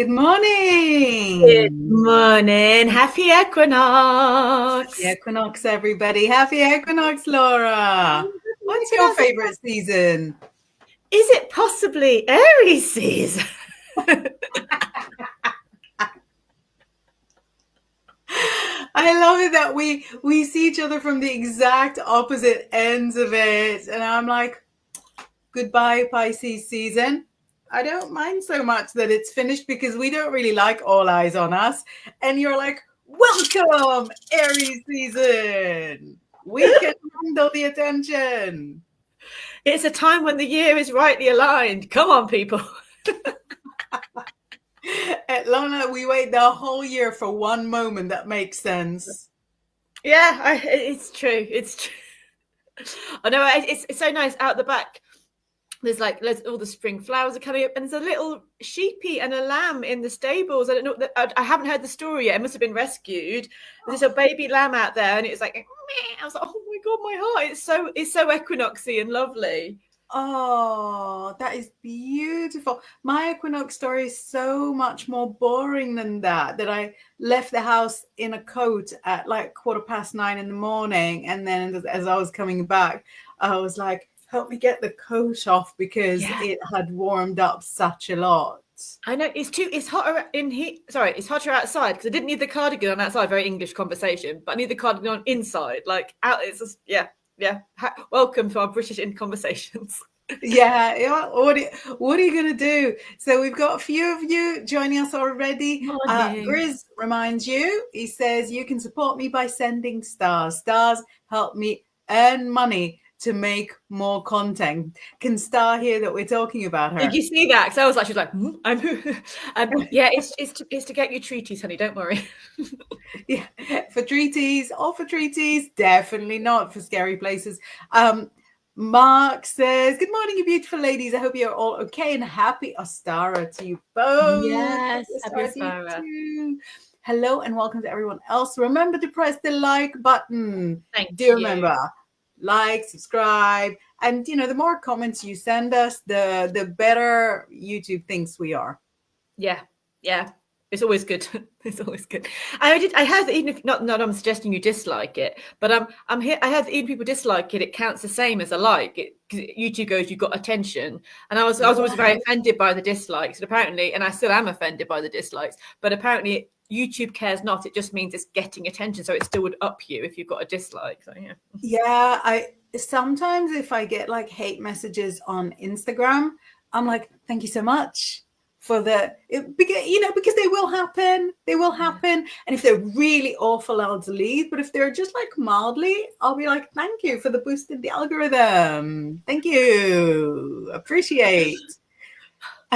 Good Good morning. morning. Happy Happy equinox. equinox, everybody. Happy equinox, Laura. Happy What's your equinox. favorite season? Is it possibly Aries season? I love it that we see each other from the exact opposite ends of it. And I'm like, goodbye, Pisces season. I don't mind so much that it's finished because we don't really like all eyes on us. And you're like, welcome, Aries season. We can handle the attention. It's a time when the year is rightly aligned. Come on, people. At Lona, we wait the whole year for one moment that makes sense. Yeah, it's true. It's true. I know it's so nice out the back. There's all the spring flowers are coming up, and there's a little sheepy and a lamb in the stables. I don't know. I haven't heard the story yet. It must have been rescued. There's a baby lamb out there, and it's like, meh. I was like, oh my god, my heart! It's so equinoxy and lovely. Oh, that is beautiful. My equinox story is so much more boring than that. That I left the house in a coat at like 9:15 in the morning. And then as I was coming back, I was like, help me get the coat off because Yeah, it had warmed up such a lot. I know it's hotter in here. Sorry, it's hotter outside because I didn't need the cardigan on outside. Very English conversation, but I need the cardigan on inside. Like out, it's just yeah. Welcome to our British in conversations. Yeah. What are you going to do? So we've got a few of you joining us already. Morning. Grizz reminds you, he says, you can support me by sending stars. Stars help me earn money to make more content. Can Star hear that we're talking about Did her? you see that? Because I was like, she's like, yeah, it's to get you treaties, honey. Don't worry. Yeah, for treaties, all for treaties, definitely not for scary places. Mark says, good morning, you beautiful ladies. I hope you're all okay and happy Ostara to you both. Yes, Happy happy Ostara to you Sarah. too. Hello and welcome to everyone else. Remember to press the like button. Thank Do you. remember, like, subscribe, and the more comments you send us, the better YouTube thinks we are. Yeah. It's always good. It's always good. I heard that even if not I'm suggesting you dislike it, but I'm here. I heard that even people dislike it, it counts the same as a like. YouTube goes, you got attention, and I was always very offended by the dislikes, and apparently, and I still am offended by the dislikes, but apparently YouTube cares not. It just means it's getting attention, so it still would up you if you've got a dislike. So yeah. Yeah, I sometimes if I get like hate messages on Instagram, I'm like, thank you so much for because they will happen. They will happen. And if they're really awful, I'll delete. But if they're just like mildly, I'll be like, thank you for the boost in the algorithm. Thank you. Appreciate.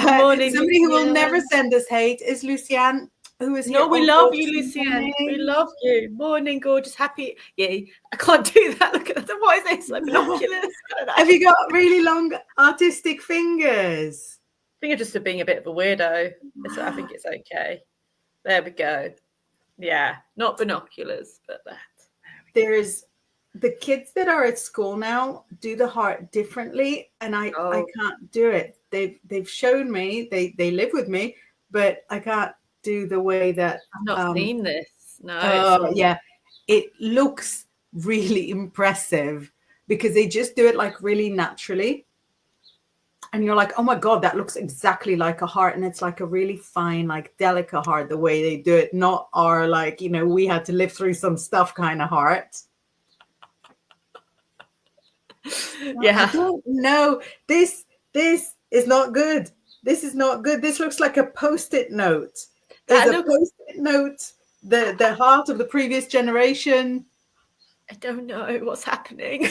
Morning, Somebody who will never Lucian. send us hate is Lucianne, who is here No, we also love you, this Lucian. We morning. love you. Morning, gorgeous, happy. Yeah, I can't do that. Look at that. What is this? Like binoculars? I don't know. Have you got really long artistic fingers? I think I'm just being a bit of a weirdo. So I think it's okay. There we go. Yeah, not binoculars, but that. There's the kids that are at school now do the heart differently, and I Oh, can't do it. They've shown me, they live with me, but I can't do the way that I've not seen this. No, it's all. yeah, it looks really impressive because they just do it like really naturally. And you're like, oh my God, that looks exactly like a heart. And it's like a really fine, like delicate heart, the way they do it, not our like, we had to live through some stuff kind of heart. Yeah. I don't know. This is not good. This is not good. This looks like a post-it note. Is That a looks. post-it note the heart of the previous generation? I don't know what's happening.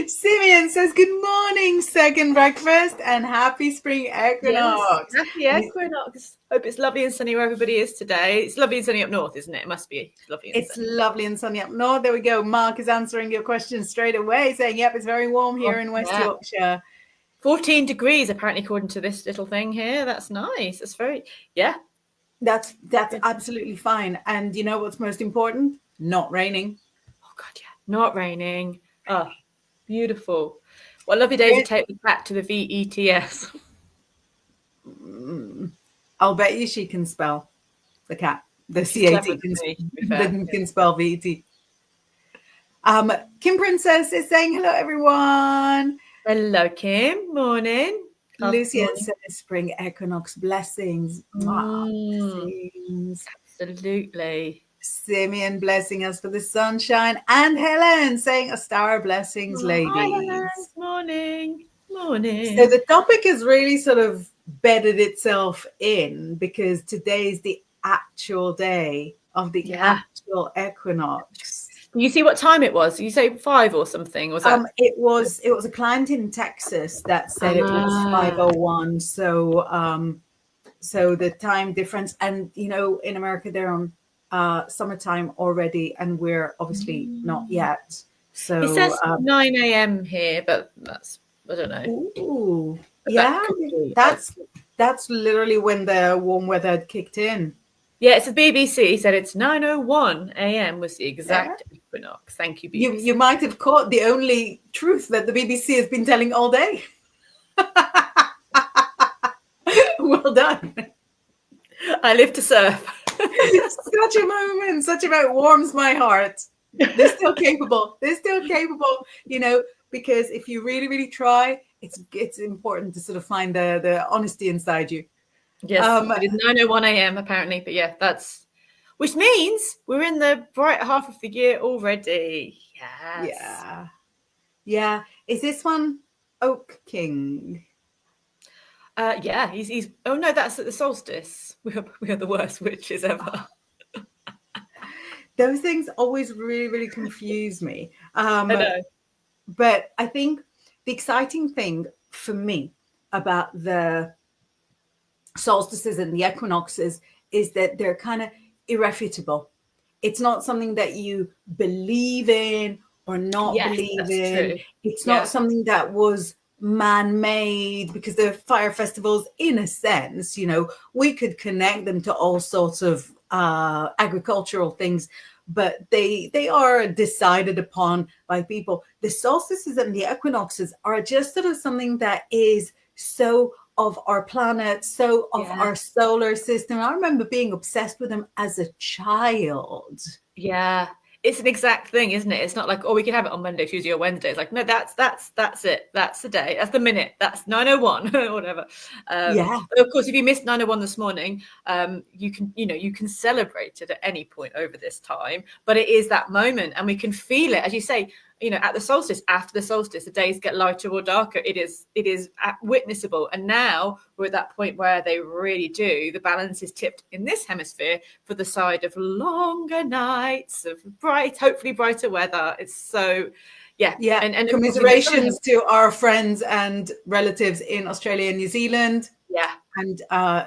Simeon says, good morning, second breakfast, and happy spring Yes, equinox. happy equinox. Hope it's lovely and sunny where everybody is today. It's lovely and sunny up north, isn't it? It must be lovely and It's sunny. lovely and sunny up north. There we go. Mark is answering your question straight away, saying, yep, it's very warm here in West Yorkshire. 14 degrees, apparently, according to this little thing here. That's nice. It's very, yeah. That's absolutely fine. And you know what's most important? Not raining. Oh, God, yeah. Not raining. Oh, beautiful. What lovely day to take me back to the VETS. I'll bet you she can spell the cat. The She's clever CAT than me, to be fair. can spell VET. Kim Princess is saying hello, everyone. Hello, Kim. Morning. Lucian Morning. says spring equinox blessings. Blessings. Absolutely. Simeon blessing us for the sunshine. And Helen saying a star blessings, Oh, hi, Helen. ladies. Morning. So Morning. the topic has really sort of bedded itself in because today's the actual day of the Yeah. actual equinox. You see what time it was? You say 5 or something? Was that? It was a client in Texas that said it was Ah. 5:01. So the time difference, and in America they're on summertime already, and we're obviously not yet. It So says 9 a.m. here, but that's, I don't know. ooh, But yeah, that could be. that's literally when the warm weather had kicked in. Yeah, it's the BBC said it's 9:01 a.m. was the Yeah. exact equinox. Thank you, You BBC. might have caught the only truth that the BBC has been telling all day. Well done. I live to serve. Such a moment, such a moment warms my heart. They're still capable. They're still capable, because if you really, really try, it's important to sort of find the honesty inside you. Yes, it is 9:01 a.m. apparently, but yeah, which means we're in the bright half of the year already. Yes. Yeah. Yeah. Is this one Oak King? Yeah, he's. Oh no, that's at the solstice. We are the worst witches ever. Those things always really, really confuse me. I know. But I think the exciting thing for me about the solstices and the equinoxes is that they're kind of irrefutable. It's not something that you believe in or not Yes, believe that's in. true. It's Yeah. not something that was man-made, because the fire festivals, in a sense, we could connect them to all sorts of agricultural things, but they are decided upon by people. The solstices and the equinoxes are just sort of something that is so of our planet, so of Yeah. our solar system. I remember being obsessed with them as a child. Yeah. It's an exact thing, isn't it? It's not like, oh, we can have it on Monday, Tuesday, or Wednesday. It's like, no, that's it. That's the day. That's the minute. That's 9:01 or whatever. Yeah. But of course, if you missed 9:01 this morning, you can celebrate it at any point over this time. But it is that moment, and we can feel it, as you say. At the solstice, after the solstice, the days get lighter or darker. It is witnessable, and now we're at that point where they really do. The balance is tipped in this hemisphere for the side of longer nights, of hopefully brighter weather. It's so, yeah. And commiserations to our friends and relatives in Australia and New Zealand. Yeah. And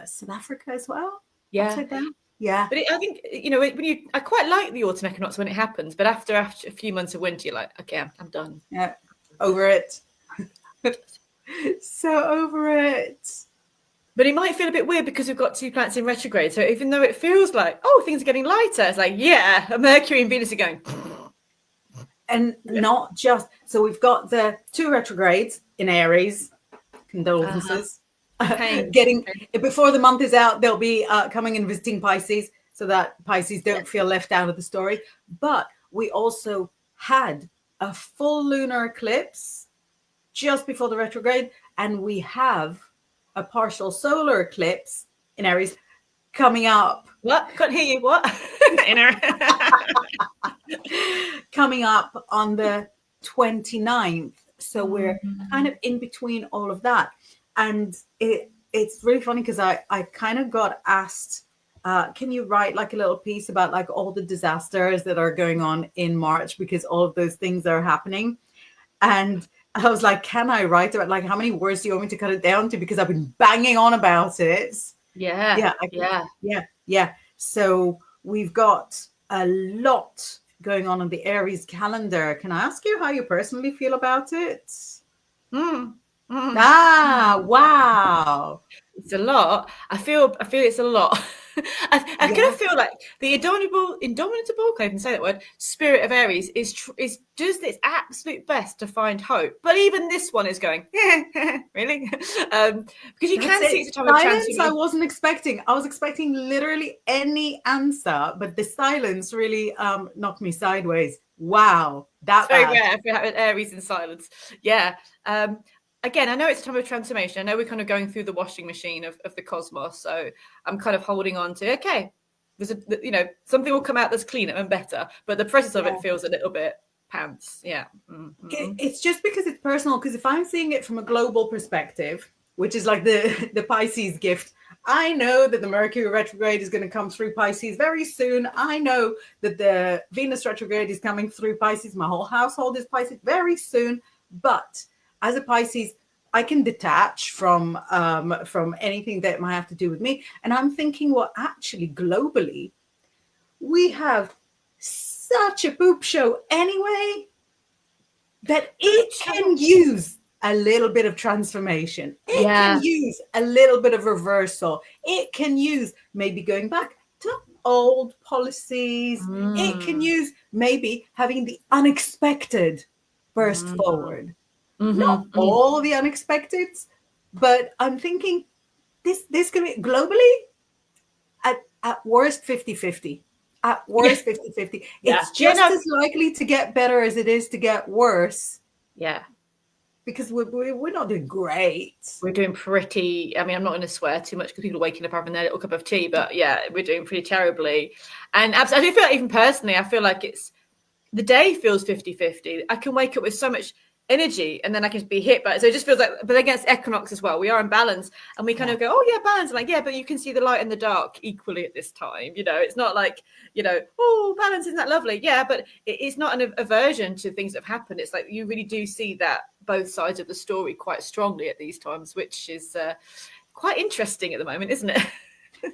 South Africa as well. Yeah. Upside down. Yeah. But I think, I quite like the autumn equinox when it happens, but after a few months of winter, you're like, okay, I'm done. Yeah. Over it. So over it. But it might feel a bit weird because we've got 2 planets in retrograde. So even though it feels like, oh, things are getting lighter, it's like, yeah, Mercury and Venus are going. And not just, so we've got the 2 retrogrades in Aries. Condolences. Getting before the month is out, they'll be coming and visiting Pisces, so that Pisces don't feel left out of the story. But we also had a full lunar eclipse just before the retrograde, and we have a partial solar eclipse in Aries coming up. What? Can't hear you. What? Coming up on the 29th. So we're kind of in between all of that. And it's really funny because I kind of got asked, can you write like a little piece about like all the disasters that are going on in March, because all of those things are happening. And I was like, can I write about, like, how many words do you want me to cut it down to? Because I've been banging on about it. Yeah. So we've got a lot going on the Aries calendar. Can I ask you how you personally feel about it? Wow. It's a lot. I feel it's a lot. I kind of Yes. feel like the indomitable, can't even say that word, spirit of Aries is just its absolute best to find hope. But even this one is going, really? Because you That's can see it. it's a time of Silence, I transformation. wasn't expecting. I was expecting literally any answer, but the silence really knocked me sideways. Wow, It's that very bad. rare if you have Aries in silence. Yeah. Again, I know it's a time of transformation. I know we're kind of going through the washing machine of the cosmos. So I'm kind of holding on to, okay, something will come out that's cleaner and better, but the process of Yeah. it feels a little bit pants. Yeah. Mm-hmm. It's just because it's personal. Because if I'm seeing it from a global perspective, which is like the Pisces gift, I know that the Mercury retrograde is going to come through Pisces very soon. I know that the Venus retrograde is coming through Pisces. My whole household is Pisces very soon. But as a Pisces, I can detach from anything that might have to do with me. And I'm thinking, well, actually, globally, we have such a poop show anyway that Poop it show. can use a little bit of transformation. It can Yeah. use a little bit of reversal. It can use maybe going back to old policies. It can Mm. use maybe having the unexpected burst Mm. forward. Not Mm-hmm. Mm. all the unexpecteds, but I'm thinking this can be globally at worst 50-50. At Yeah. worst 50-50. Yeah. It's Yeah. just No. as likely to get better as it is to get worse Yeah. because we're not doing great. We're doing pretty. I mean, I'm not going to swear too much because people are waking up having their little cup of tea, but yeah, we're doing pretty terribly. And I do feel like, even personally, I feel like the day feels 50-50. I can wake up with so much energy and then I can be hit by it. So it just feels like, but against equinox as well, we are in balance and we kind Yeah. of go, oh yeah, balance. I'm like, yeah, but you can see the light and the dark equally at this time. It's not like, oh, balance, isn't that lovely? Yeah, but it's not an aversion to things that have happened. It's like you really do see that both sides of the story quite strongly at these times, which is quite interesting at the moment, isn't it?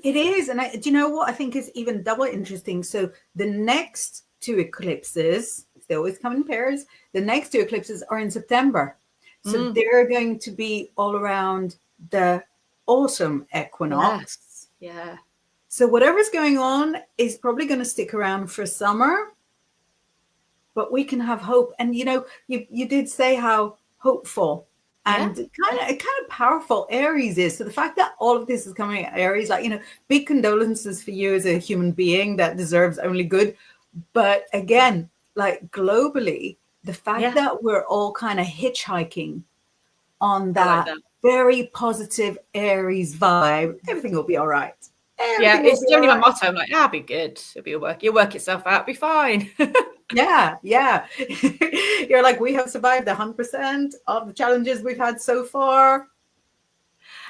It is. And do you know what I think is even double interesting? So the next two eclipses, they always come in pairs. The next two eclipses are in September. So they're going to be all around the autumn equinox. Yes. Yeah. So whatever's going on is probably going to stick around for summer, but we can have hope. And you did say how hopeful Yeah. and kind of powerful Aries is. So the fact that all of this is coming at Aries, like, big condolences for you as a human being that deserves only good. But again, like globally, the fact Yeah. that we're all kind of hitchhiking on I like that that. very positive Aries vibe, everything will be all right. Yeah, Everything will it's be all generally my right. motto. I'm like, be good. You'll work itself out, be fine. Yeah, yeah. You're like, we have survived 100% of the challenges we've had so far.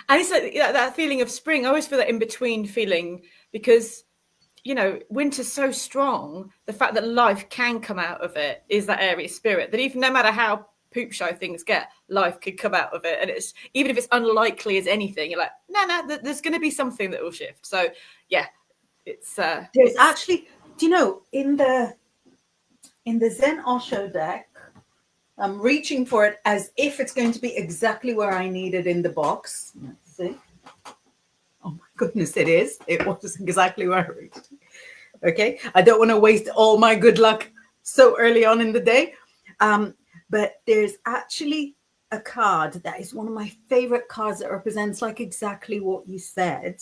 And it's like that feeling of spring. I always feel that in between feeling because, winter's so strong. The fact that life can come out of it is that Aries spirit that even no matter how poop show things get, life could come out of it. And it's even if it's unlikely as anything, you're like, no, there's going to be something that will shift. So yeah, There's it's actually, in the Zen Osho deck, I'm reaching for it as if it's going to be exactly where I need it in the box. Let's see. Oh my goodness, it is. It was exactly where I reached. Okay. I don't want to waste all my good luck so early on in the day. But there's actually a card that is one of my favorite cards that represents like exactly what you said.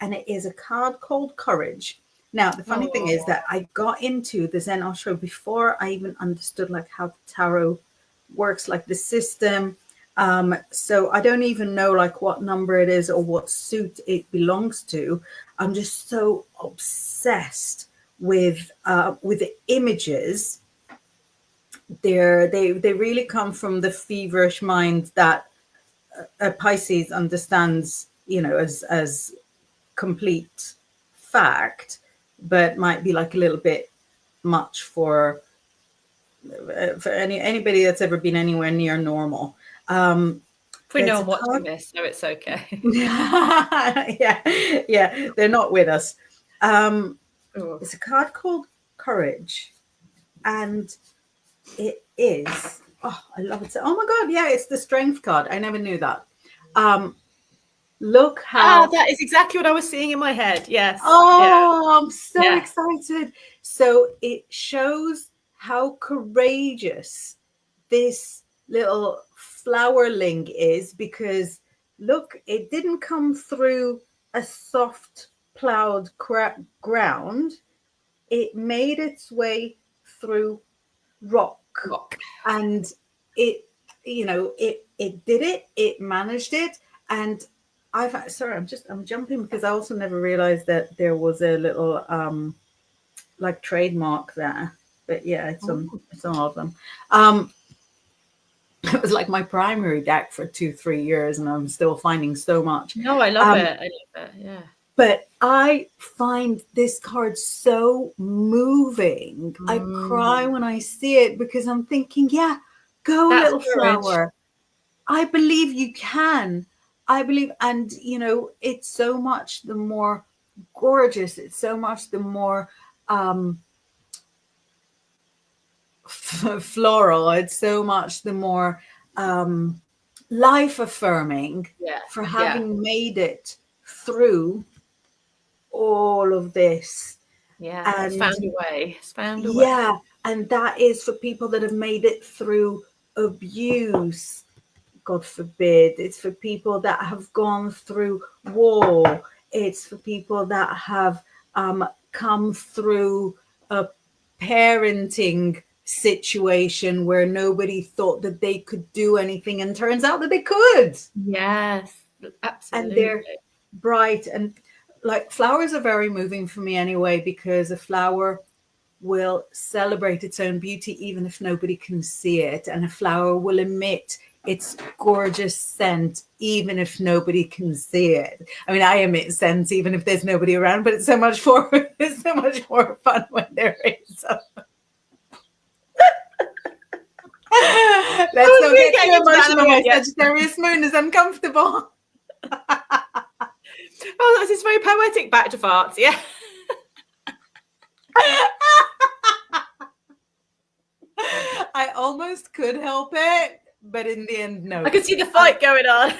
And it is a card called Courage. Now, the funny thing is that I got into the Zen Osho before I even understood like how the tarot works, like the system. So I don't even know like what number it is or what suit it belongs to. I'm just so obsessed with the images. They really come from the feverish mind that a Pisces understands, as complete fact, but might be like a little bit much for anybody that's ever been anywhere near normal. we know It's I'm a watching card. this, so it's okay. Yeah, they're not with us. Oh. It's a card called Courage, and it is. Oh, I love it. Oh my god, yeah, it's the Strength card. I never knew that. Look how. That is exactly what I was seeing in my head. Yes. Yeah. Oh, I'm so Yeah. excited. So it shows how courageous this little flowerling is, because look, it didn't come through a soft plowed ground. It made its way through rock, Rock. and it, it did it. It managed it. And I've sorry, I'm jumping because I also never realized that there was a little like trademark there. But yeah, Oh, it's on all of them. um it was like my primary deck for 2-3 years, and I'm still finding so much. no, I love um it. I love it. Yeah. but I find this card so moving. I cry Mm, when I see it, because I'm thinking, yeah, go that's little courage. flower. I believe you can. I believe, and it's so much the more gorgeous. It's so much the more um, floral. It's so much the more um, life affirming Yeah. for Yeah. having made it through all of this. Yeah. It's And found a way. It's found a way. yeah, and that is for people that have made it through abuse, God forbid. It's for people that have gone through war. It's for people that have come through a parenting situation where nobody thought that they could do anything, and turns out that they could. Yes. And they're Absolutely. bright. And like, flowers are very moving for me anyway, because a flower will celebrate its own beauty even if nobody can see it, and a flower will emit its gorgeous scent even if nobody can see it. I mean, I emit scents even if there's nobody around, but it's so much more it's so much more fun when there is. So I let's was not really get too getting into that, and emotional. we My went, yeah. Sagittarius moon is uncomfortable. Oh, that's this very poetic back to farts. Yeah. I almost could help it, but in the end, I no. can see the fight going on.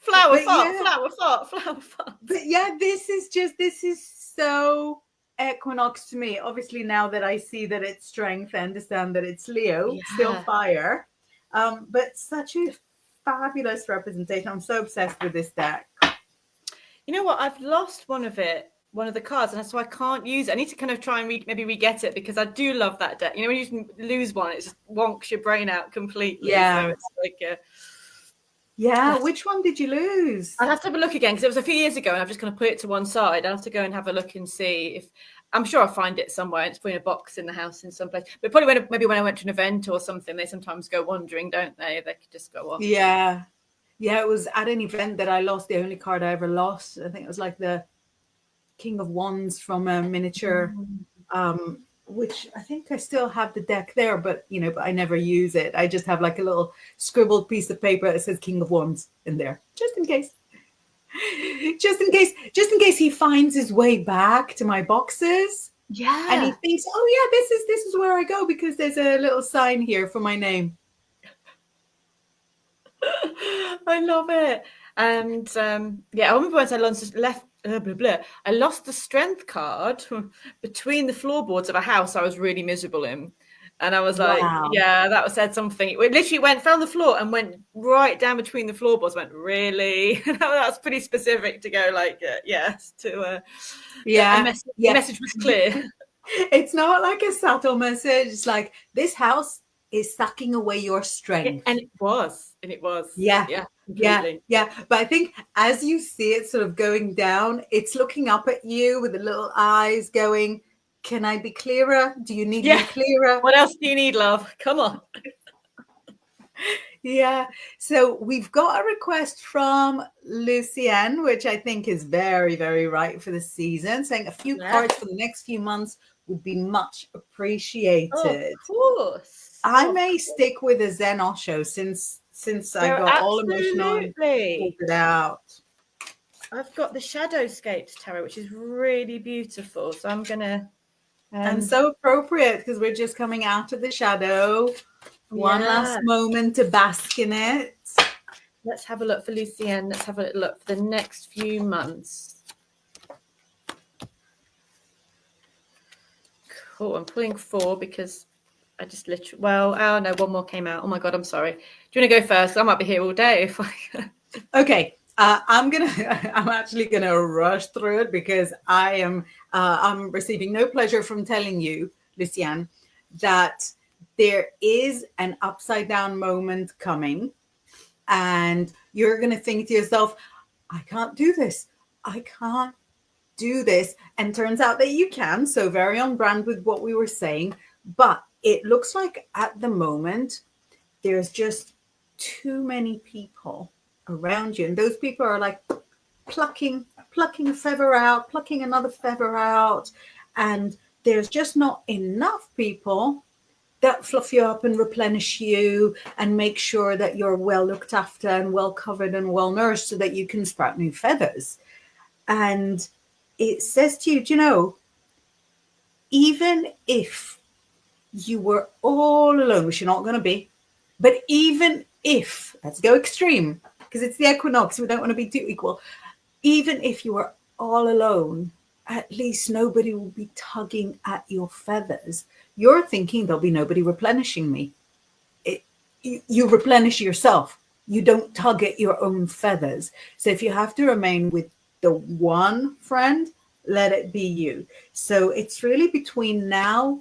Flower But fart, yeah, flower fart, flower fart. but yeah, this is so equinox to me. Obviously, now that I see that it's strength, I understand that it's Leo, still Yeah. fire. But such a fabulous representation. I'm so obsessed with this deck. You know what? I've lost one of the cards, and so I can't use it. I need to kind of try and maybe re-get it, because I do love that deck. You know, when you lose one, it just wonks your brain out completely. So Yeah. it's like Yeah. that's, Which one did you lose? I'll have to have a look again, because it was a few years ago, and I've just kind of put it to one side. I'll have to go and have a look and see if I'm sure I'll find it somewhere. It's probably in a box in the house in some place. But probably maybe when I went to an event or something, they sometimes go wandering, don't they? They could just go off. Yeah. Yeah, it was at an event that I lost the only card I ever lost. I think it was like the King of Wands from a miniature, which I think I still have the deck there, but but I never use it. I just have like a little scribbled piece of paper that says King of Wands in there, just in case. Just in case he finds his way back to my boxes and he Yeah. thinks, oh yeah, this is where I go, because there's a little sign here for my name. I love it. And yeah, I remember once I I lost the strength card between the floorboards of a house I was really miserable in. And I was like, Wow. yeah, that said something. It literally went from the floor and went right down between the floorboards. Went, really? That's pretty specific to go like, yes, to the Yeah. Yeah. message was clear. It's not like a subtle message. It's like, this house is sucking away your strength. And it was. And it was. Yeah. Yeah, Yeah. completely. Yeah. But I think as you see it sort of going down, it's looking up at you with the little eyes going, can I be clearer? Do you need me Yeah. clearer? What else do you need, love? Come on. Yeah. So we've got a request from Lucienne, which I think is very, very right for the season, saying a few Yeah. cards for the next few months would be much Of appreciated. course. I Of may course. stick with a Zen Osho since I They're got all emotional and pulled absolutely. it out. I've got the Shadowscapes tarot, which is really beautiful. So I'm gonna And so appropriate, because we're just coming out of the shadow. One last yeah. moment to bask in it. let's have a look for Lucienne. Let's have a look for the next few months. Cool. I'm pulling 4 because I just literally, well, oh no, one more came out. Oh my God, I'm sorry. Do you want to go first? I might be here all day if I. Okay, I'm actually gonna rush through it because I'm receiving no pleasure from telling you, Luciane, that there is an upside down moment coming, and you're gonna think to yourself, I can't do this. I can't do this. And turns out that you can. So very on brand with what we were saying. But it looks like at the moment there's just too many people around you, and those people are like plucking a feather out, plucking another feather out, and there's just not enough people that fluff you up and replenish you and make sure that you're well looked after and well covered and well nourished so that you can sprout new feathers. And it says to you, do you know, even if you were all alone, which you're not going to be, but even if, let's go extreme, because it's the equinox, we don't want to be too equal. Even if you were all alone, at least nobody will be tugging at your feathers. You're thinking there'll be nobody replenishing me. You replenish yourself. You don't tug at your own feathers. So if you have to remain with the one friend, let it be you. So it's really between now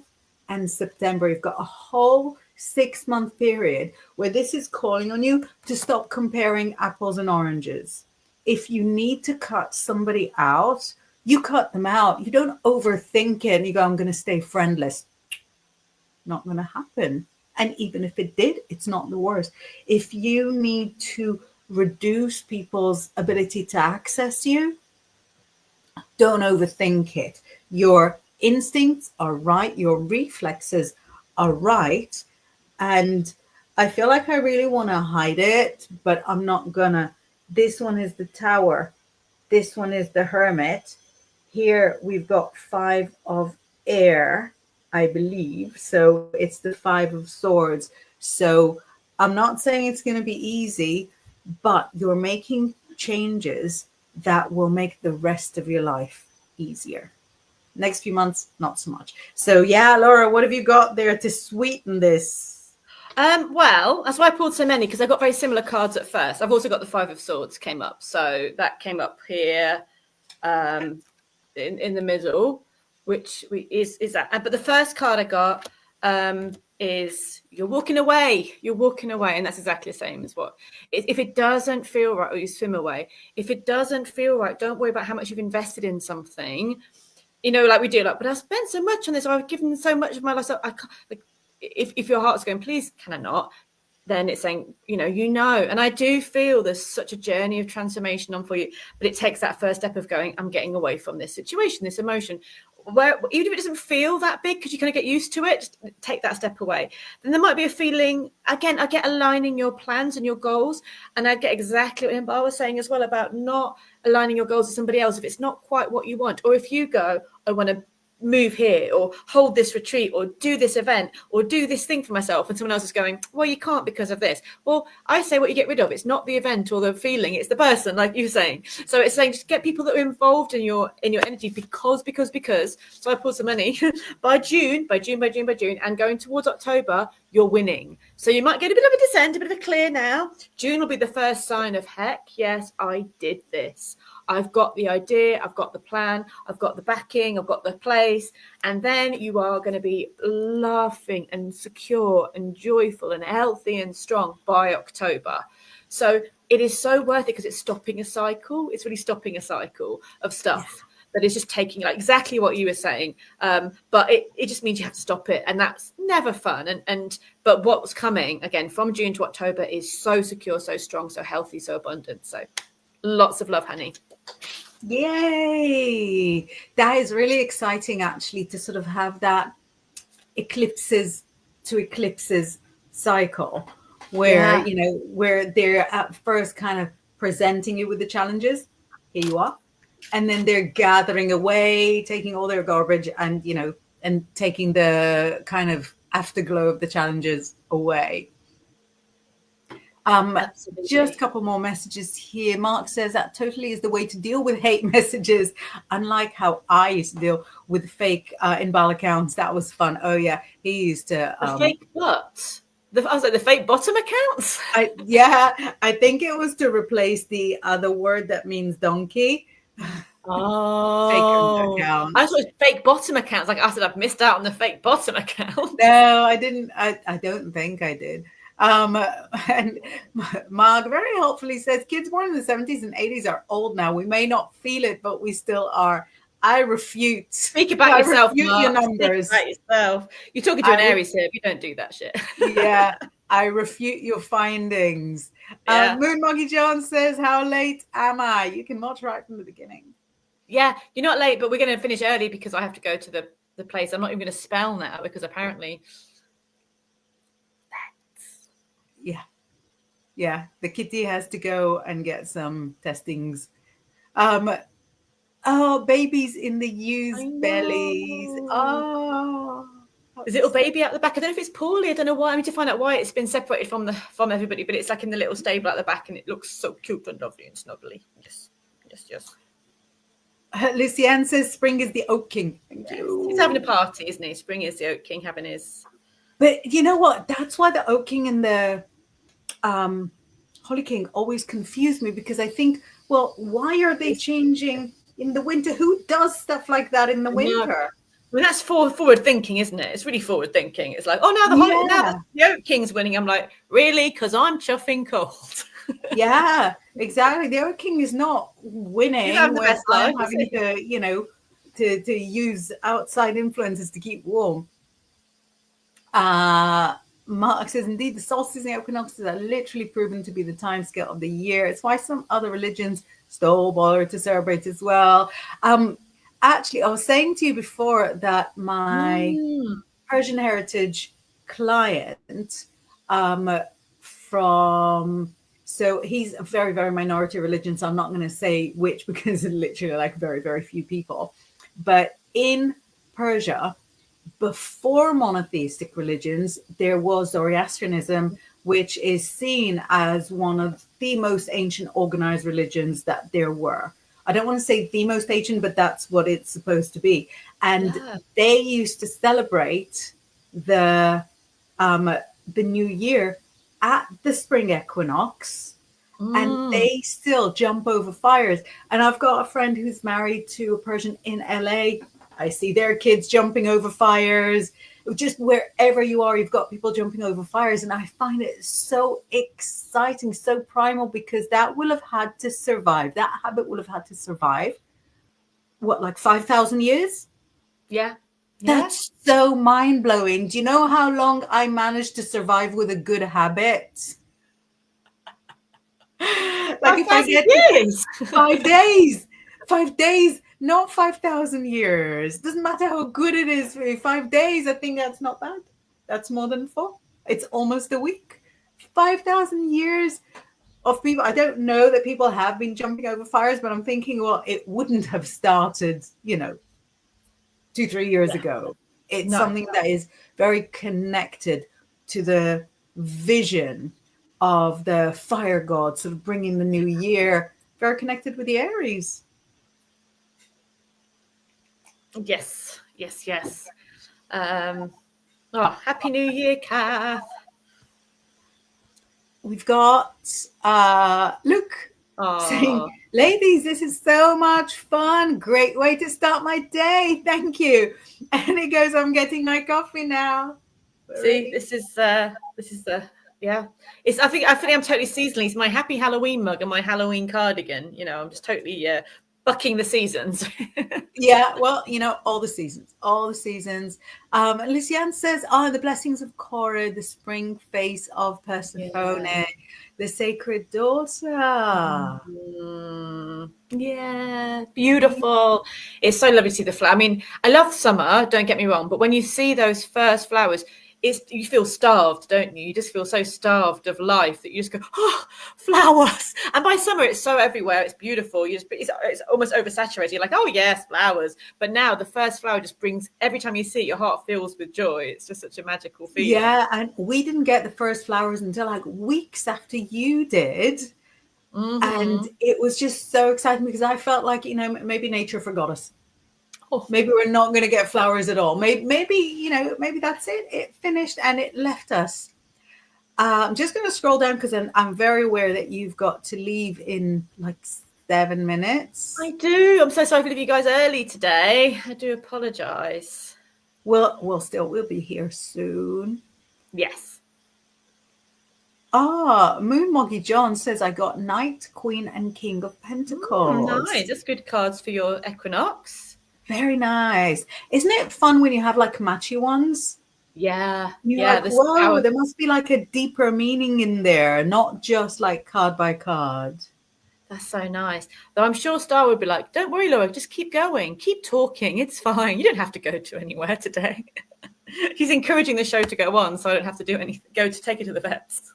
and September. You've got a whole 6-month period where this is calling on you to stop comparing apples and oranges. If you need to cut somebody out, you cut them out. You don't overthink it and you go, I'm going to stay friendless. Not going to happen. And even if it did, it's not the worst. If you need to reduce people's ability to access you, don't overthink it. Your instincts are right. Your reflexes are right. And I feel like I really want to hide it, but I'm not gonna. This one is the Tower. This one is the Hermit. Here we've got 5 of air, I believe. So it's the 5 of swords. So I'm not saying it's going to be easy, but you're making changes that will make the rest of your life easier. Next few months, not so much. So yeah, Laura, what have you got there to sweeten this? Well, that's why I pulled so many, because I got very similar cards at first. I've also got the 5 of Swords came up. So that came up here in the middle, which is that. But the first card I got is you're walking away. You're walking away. And that's exactly the same as what. If it doesn't feel right, or you swim away. If it doesn't feel right, don't worry about how much you've invested in something. You know, like we do, like, but I spent so much on this, or I've given so much of my life. So I can't, like, if your heart's going, please, can I not? Then it's saying, and I do feel there's such a journey of transformation on for you, but it takes that first step of going, I'm getting away from this situation, this emotion, where even if it doesn't feel that big, because you kind of get used to it, just take that step away. Then there might be a feeling, again, I get aligning your plans and your goals, and I get exactly what Imbar was saying as well about not aligning your goals with somebody else if it's not quite what you want, or if you go, I want to move here, or hold this retreat, or do this event, or do this thing for myself, and someone else is going, well, you can't because of this. Well, I say what you get rid of, it's not the event or the feeling, it's the person, like you were saying. So it's saying just get people that are involved in your energy, because so I pulled some money. by June, and going towards October, you're winning. So you might get a bit of a descent, a bit of a clear now. June will be the first sign of, heck yes, I did this. I've got the idea, I've got the plan, I've got the backing, I've got the place. And then you are going to be laughing and secure and joyful and healthy and strong by October. So it is so worth it, because it's stopping a cycle. It's really stopping a cycle of stuff that is just taking, like exactly what you were saying. But it just means you have to stop it. And that's never fun. But what's coming, again, from June to October is so secure, so strong, so healthy, so abundant. So lots of love, honey. Yay! That is really exciting, actually, to sort of have that eclipses to eclipses cycle where, where they're at first kind of presenting you with the challenges. Here you are. And then they're gathering away, taking all their garbage and, and taking the kind of afterglow of the challenges away. Um, just a Absolutely. couple more messages here. Mark says that totally is the way to deal with hate messages, unlike how I used to deal with fake invalid accounts. That was fun. Oh yeah, he used to. The fake what? I was like, the fake bottom accounts? I think it was to replace the other word that means donkey. Fake Oh, I accounts. thought it was fake bottom accounts. Like I said, I've missed out on the fake bottom accounts. No, I didn't. I don't think I did. Um, and Mark very helpfully says kids born in the 70s and 80s are old now. We may not feel it, but we still are. I refute. Speak about I yourself, refute your Mark. Speak numbers. about yourself. You're talking to I an re- Aries here. You don't do that shit. yeah, I refute your findings. Yeah. Moon Monkey John says, "How late am I? You can watch right from the beginning." Yeah, you're not late, but we're going to finish early because I have to go to the place. I'm not even going to spell now because apparently. Yeah, yeah. The kitty has to go and get some testings. Um, Oh, babies in the I used bellies. know. Oh, There's a little that's so. baby at the back. I don't know if it's poorly. I don't know why. I need to find out why it's been separated from everybody, but it's like in the little stable at the back, and it looks so cute and lovely and snuggly. Yes, yes, yes. Lucienne says spring is the Oak King. Thank Yes, he's having a you. party, isn't he? Spring is the Oak King having his. But you know what? That's why the Oak King and the um, Holly King always confuse me because I think, well, why are they changing in the winter? Who does stuff like that in the No, winter? I mean, that's forward thinking, isn't it? It's really forward thinking. It's like, oh, now Yeah, the Oak King's winning. I'm like, really? Because I'm chuffing cold. yeah, exactly. The Oak King is not He's winning having the when best I'm life, is having he? to, to use outside influences to keep warm. Uh, Mark says, indeed, the solstices and equinoxes are literally proven to be the time scale of the year. It's why some other religions still bother to celebrate as well. Um, Actually, I was saying to you before that my Mm. Persian heritage client from so he's a very, very minority religion, so I'm not going to say which because literally like very, very few people. But in Persia, before monotheistic religions, there was Zoroastrianism, which is seen as one of the most ancient organized religions that there were. I don't want to say the most ancient, but that's what it's supposed to be. And Yeah. they used to celebrate the um, the new year at the spring equinox, and Mm. they still jump over fires. And I've got a friend who's married to a Persian in LA. I see their kids jumping over fires. Just wherever you are, you've got people jumping over fires. And I find it so exciting, so primal, because that will have had to survive. That habit will have had to survive, what, like 5,000 years? Yeah. Yeah. That's so mind blowing. Do you know how long I managed to survive with a good habit? Like if I 5,000 get to years. 5 days, 5 days, not 5,000 years. Doesn't matter how good it is for you. 5 days, I think that's not bad. That's more than four. It's almost a week. 5,000 years of people. I don't know that people have been jumping over fires, but I'm thinking, well, it wouldn't have started, 2, 3 years Yeah. ago. It's No. something that is very connected to the vision of the fire god, sort of bringing the new year, very connected with the Aries. Yes. Yes. Yes. Oh, Happy New Year, Kath. We've got Luke saying, Oh, ladies, this is so much fun. Great way to start my day. Thank you. And he goes, I'm getting my coffee now. We're see, ready. this is the yeah. I think I'm totally seasonally. It's my Happy Halloween mug and my Halloween cardigan. I'm just totally bucking the seasons. Yeah, well, all the seasons, all the seasons. And Luciane says, the blessings of Cora, the spring face of Persephone, Yeah. the sacred daughter. Yeah, beautiful. It's so lovely to see the flower. I mean, I love summer, don't get me wrong, but when you see those first flowers, you feel starved, don't you? You just feel so starved of life that you just go, oh, flowers. And by summer, it's so everywhere. It's beautiful. It's almost oversaturated. You're like, oh yes, flowers. But now the first flower just brings, every time you see it, your heart fills with joy. It's just such a magical feeling. Yeah, and we didn't get the first flowers until like weeks after you did. And it was just so exciting because I felt like, maybe nature forgot us. Oh. Maybe we're not going to get flowers at all. Maybe that's it. It finished and it left us. I'm just going to scroll down because I'm very aware that you've got to leave in like 7 minutes. I do. I'm so sorry for leaving you guys early today. I do apologise. We'll be here soon. Yes. Moon Moggy John says I got Knight, Queen, and King of Pentacles. Nice. That's good cards for your equinox. Very nice. Isn't it fun when you have like matchy ones? Yeah. You're like, whoa, there must be like a deeper meaning in there, not just like card by card. That's so nice. Though I'm sure Star would be like, don't worry, Laura, just keep going. Keep talking. It's fine. You don't have to go to anywhere today. He's encouraging the show to go on, so I don't have to do anything. Take it to the vets.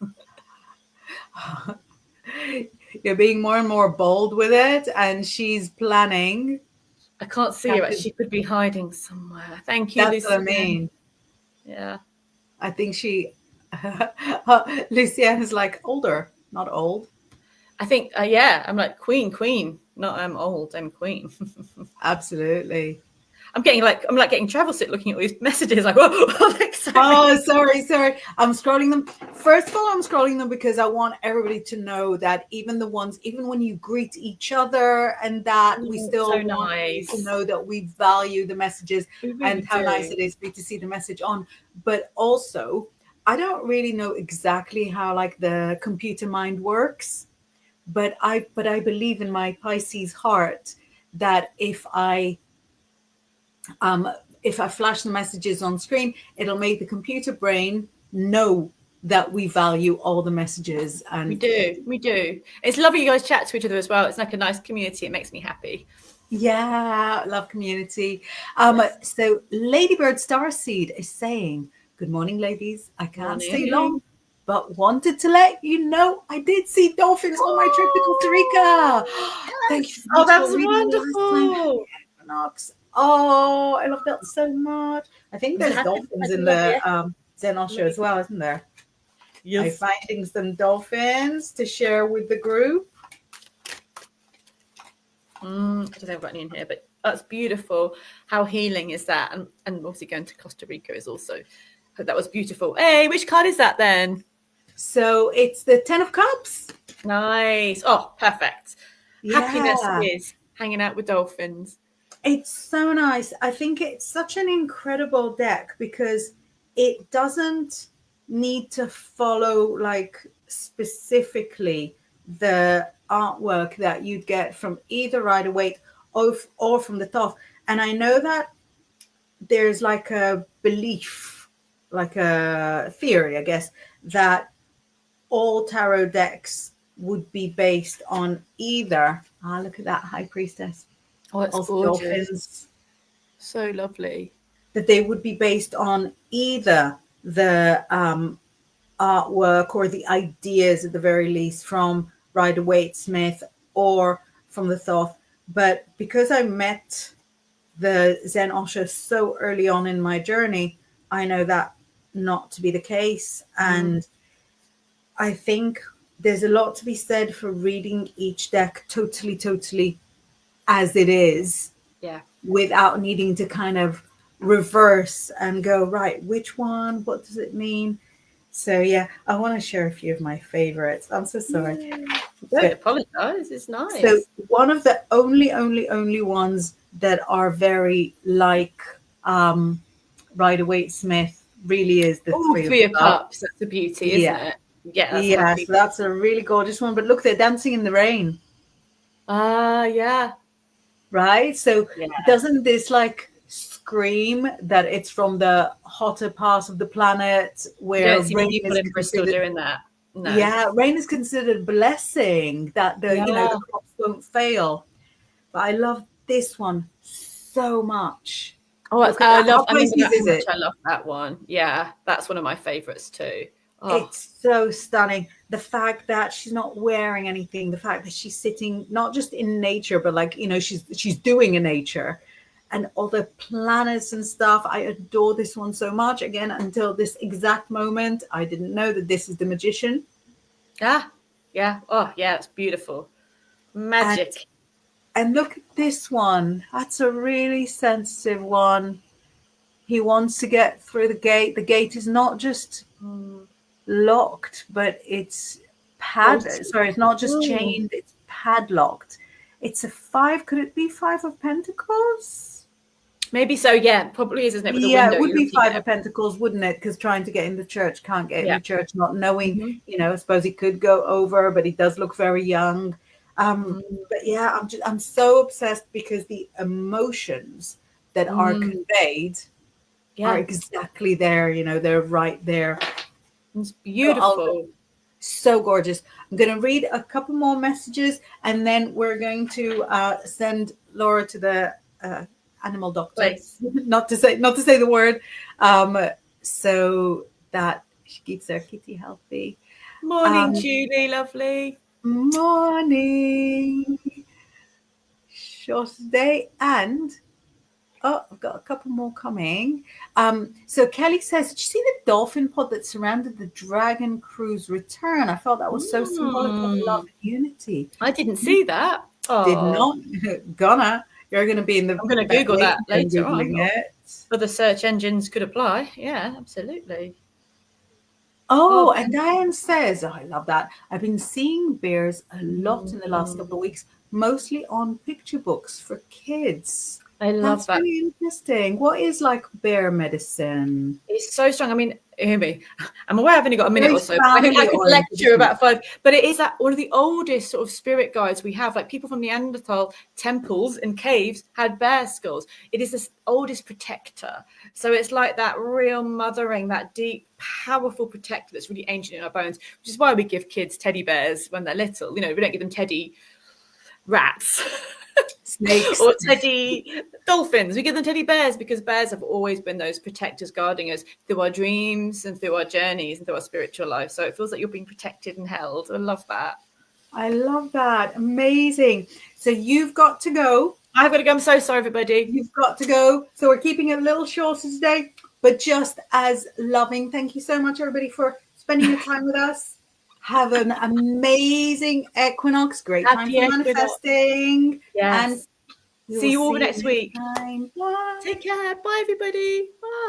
You're being more and more bold with it, and she's planning. I can't see her. She could be hiding somewhere. Thank you, That's what I mean. Yeah. I think Lucienne is like older, not old. I think, I'm like queen. Not I'm old, I'm queen. Absolutely. I'm getting travel sick looking at all these messages. Like, whoa, oh, sorry. I'm scrolling them. First of all, I'm scrolling them because I want everybody to know that even when you greet each other and that we still want nice. to know that we value the messages and how nice it is for you to see the message on. But also, I don't really know exactly how like the computer mind works, but I believe in my Pisces heart that if I flash the messages on screen, it'll make the computer brain know that we value all the messages. And we do. It's lovely you guys chat to each other as well. It's like a nice community. It makes me happy. Yeah, love community. Yes. So Ladybird Starseed is saying, good morning, ladies. I can't stay long, but wanted to let you know I did see dolphins on my trip to Costa Rica. Thank you. Oh, that's wonderful. Oh, I love that so much. I think there's dolphins in the Zen Osho as well, isn't there? Yes. I'm finding some dolphins to share with the group. I don't think I've got any in here, but that's beautiful. How healing is that? And obviously going to Costa Rica is also, that was beautiful. Hey, which card is that then? So it's the 10 of Cups. Nice. Oh, perfect. Yeah. Happiness is hanging out with dolphins. It's so nice. I think it's such an incredible deck because it doesn't need to follow like specifically the artwork that you'd get from either Rider-Waite or from the Thoth. And I know that there's like a belief, like a theory, I guess, that all tarot decks would be based on either, look at that High Priestess. Oh, it's gorgeous. Dolphins, so lovely. That they would be based on either the artwork or the ideas at the very least from Rider-Waite Smith or from the Thoth. But because I met the Zen Osho so early on in my journey, I know that not to be the case. And I think there's a lot to be said for reading each deck totally as it is, without needing to kind of reverse and go, right, which one, what does it mean? So I want to share a few of my favorites. I'm so sorry. Don't apologize. It's nice. So one of the only ones that are very like Rider-Waite Smith really is the Three of Cups. That's the beauty, isn't it? Yeah, so that's a really gorgeous one. But look, they're dancing in the rain. Yeah. Right? So doesn't this like scream that it's from the hotter part of the planet where rain people in Bristol doing that? No. Yeah, rain is considered a blessing that the the crops won't fail. But I love this one so much. Oh, Look at I that. love. How I remember Pisces that, how is much it? I love that one. Yeah, that's one of my favorites too. Oh, It's so stunning. The fact that she's not wearing anything, the fact that she's sitting not just in nature, but like, she's doing a nature and all the planets and stuff. I adore this one so much. Again, until this exact moment, I didn't know that this is the magician. yeah, yeah. Oh, yeah. It's beautiful. And Magic. and look at this one. That's a really sensitive one. He wants to get through the gate. The gate is not just Mm. locked, but it's Bolted. sorry, it's not just Mm. chained, it's padlocked. It's a five. Could it be five of pentacles? Maybe so. Yeah, probably is, isn't it? With the Yeah, window it would you're be looking five at. of pentacles, wouldn't it? Because trying to get in the church, can't get in Yeah. the church, not knowing, Hmm. I suppose he could go over, but he does look very young. Mm. But yeah, I'm so obsessed because the emotions that are Mm. conveyed are Yeah, exactly there, they're right there. it's So I'll beautiful. so gorgeous. I'm going to read a couple more messages, and then we're going to send Laura to the animal doctor. Place. Not to say the word, um, so that she keeps their kitty healthy. Morning, Um, Julie, lovely. Morning, short day, and oh, I've got a couple more coming. So Kelly says, did you see the dolphin pod that surrounded the Dragon Cruise return? I thought that was so symbolic of love Mm. and unity. I didn't You see that. did Oh, not you're gonna be in the I'm going to Google that waiting room later on. Googling it. Other search engines could apply. Yeah, absolutely. Oh, Oh, and Diane says, oh, I love that. I've been seeing bears a lot in the last mm. couple of weeks, mostly on picture books for kids. I love That's that. really interesting. What is like bear medicine? It's so strong. I mean, hear me. I'm aware I've only got a minute Very or so. I family could oriented, lecture isn't it? about five, but it is that one of the oldest sort of spirit guides we have. Like people from Neanderthal temples and caves had bear skulls. It is the oldest protector. So it's like that real mothering, that deep, powerful protector that's really ancient in our bones, which is why we give kids teddy bears when they're little. We don't give them teddy rats. Snakes. Or teddy dolphins. We give them teddy bears because bears have always been those protectors guarding us through our dreams and through our journeys and through our spiritual life. So it feels like you're being protected and held. I love that. I love that. Amazing. So you've got to go. I've got to go. I'm so sorry, everybody. You've got to go. So we're keeping it a little shorter today, but just as loving. Thank you so much, everybody, for spending your time with us. Have an amazing equinox. Great time Happy for equinox. manifesting. And Yes. we See will you all see you next next week. time. Bye. Take care. Bye, everybody. Bye.